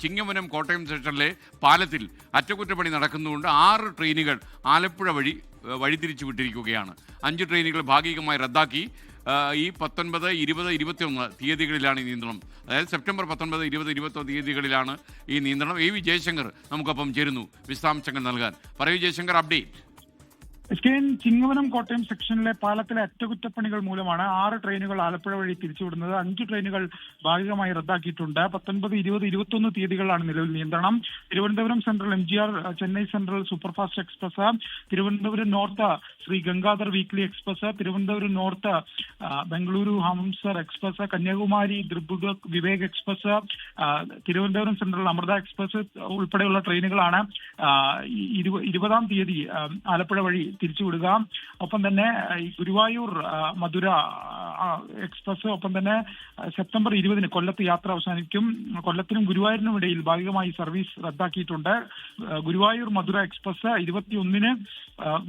ചിങ്ങവനം കോട്ടയം സെക്ഷനിലെ പാലത്തിൽ അറ്റകുറ്റപ്പണി നടക്കുന്നതുകൊണ്ട് 6 ട്രെയിനുകൾ ആലപ്പുഴ വഴിതിരിച്ചു വിട്ടിരിക്കുകയാണ്. 5 ട്രെയിനുകൾ ഭാഗികമായി റദ്ദാക്കി. ഈ 19, 20, 21 തീയതികളിലാണ് ഈ നിയന്ത്രണം. അതായത് സെപ്റ്റംബർ 19, 20, 21 തീയതികളിലാണ് ഈ നിയന്ത്രണം. AV ജയശങ്കർ നമുക്കൊപ്പം ചേരുന്നു വിശദാംശങ്ങൾ നൽകാൻ. പറയൂ ജയശങ്കർ, അപ്ഡേറ്റ്. ചിങ്ങവനം കോട്ടയം സെക്ഷനിലെ പാലത്തിലെ അറ്റകുറ്റപ്പണികൾ മൂലമാണ് 6 ട്രെയിനുകൾ ആലപ്പുഴ വഴി തിരിച്ചുവിടുന്നത്. 5 ട്രെയിനുകൾ ഭാഗികമായി റദ്ദാക്കിയിട്ടുണ്ട്. 19, 20, 21 തീയതികളാണ് നിലവിൽ നിയന്ത്രണം. Thiruvananthapuram central MGR, Chennai central superfast express, Thiruvananthapuram north Shri Gangadhar weekly express, Thiruvananthapuram north Bengaluru Humsafar express, Kanyakumari ദ്രിബുഗ Vivek express, Thiruvananthapuram central Amrita express ഉൾപ്പെടെയുള്ള ട്രെയിനുകളാണ് 20-ാം തീയതി ആലപ്പുഴ വഴി തിരിച്ചുവിടുക. ഒപ്പം തന്നെ ഗുരുവായൂർ മധുര എക്സ്പ്രസ്, ഒപ്പം തന്നെ സെപ്റ്റംബർ 20-ന് കൊല്ലത്ത് യാത്ര അവസാനിക്കും. കൊല്ലത്തിനും ഗുരുവായൂരിനും ഇടയിൽ ഭാഗികമായി സർവീസ് റദ്ദാക്കിയിട്ടുണ്ട്. ഗുരുവായൂർ മധുര എക്സ്പ്രസ് 21-ന്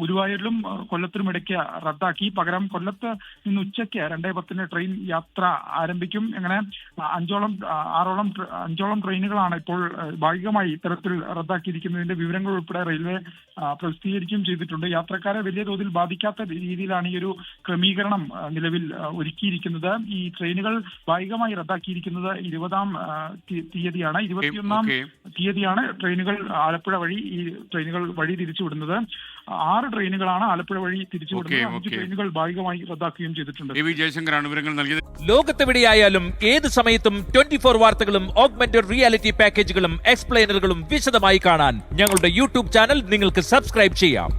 ഗുരുവായൂരിലും കൊല്ലത്തിനും ഇടയ്ക്ക് റദ്ദാക്കി. പകരം കൊല്ലത്ത് നിന്ന് ഉച്ചയ്ക്ക് 2:10-ന് ട്രെയിൻ യാത്ര ആരംഭിക്കും. അങ്ങനെ 5ഓളം ട്രെയിനുകളാണ് ഇപ്പോൾ ഭാഗികമായി ഇത്തരത്തിൽ റദ്ദാക്കിയിരിക്കുന്നതിന്റെ വിവരങ്ങൾ ഉൾപ്പെടെ റെയിൽവേ പ്രസിദ്ധീകരിക്കുകയും ചെയ്തിട്ടുണ്ട്. യാത്രക്കാരെ വലിയ തോതിൽ ബാധിക്കാത്ത രീതിയിലാണ് ഈ ഒരു ക്രമീകരണം നിലവിൽ ഒരുക്കിയിരിക്കുന്നത്. ഈ ട്രെയിനുകൾ ഭാഗികമായി റദ്ദാക്കിയിരിക്കുന്നത് 20-ാം തീയതിയാണ്. 21-ാം തീയതിയാണ് ട്രെയിനുകൾ ആലപ്പുഴ വഴി വഴി തിരിച്ചുവിടുന്നത്. 6 ട്രെയിനുകളാണ് ആലപ്പുഴ വഴി തിരിച്ചുവിടുന്നത്. 5 ട്രെയിനുകൾ ഭാഗികമായി റദ്ദാക്കുകയും ചെയ്തിട്ടുണ്ട്. AV ജയശങ്കറാണ് വിവരങ്ങൾ നൽകിയത്. ലോകത്തെവിടെയായാലും ഏത് സമയത്തും 24 വാർത്തകളും ഓഗ്മെന്റഡ് റിയാലിറ്റി പാക്കേജുകളും എക്സ്പ്ലെയിനറുകളും വിശദമായി കാണാൻ ഞങ്ങളുടെ YouTube ചാനൽ നിങ്ങൾക്ക് സബ്സ്ക്രൈബ് ചെയ്യാം.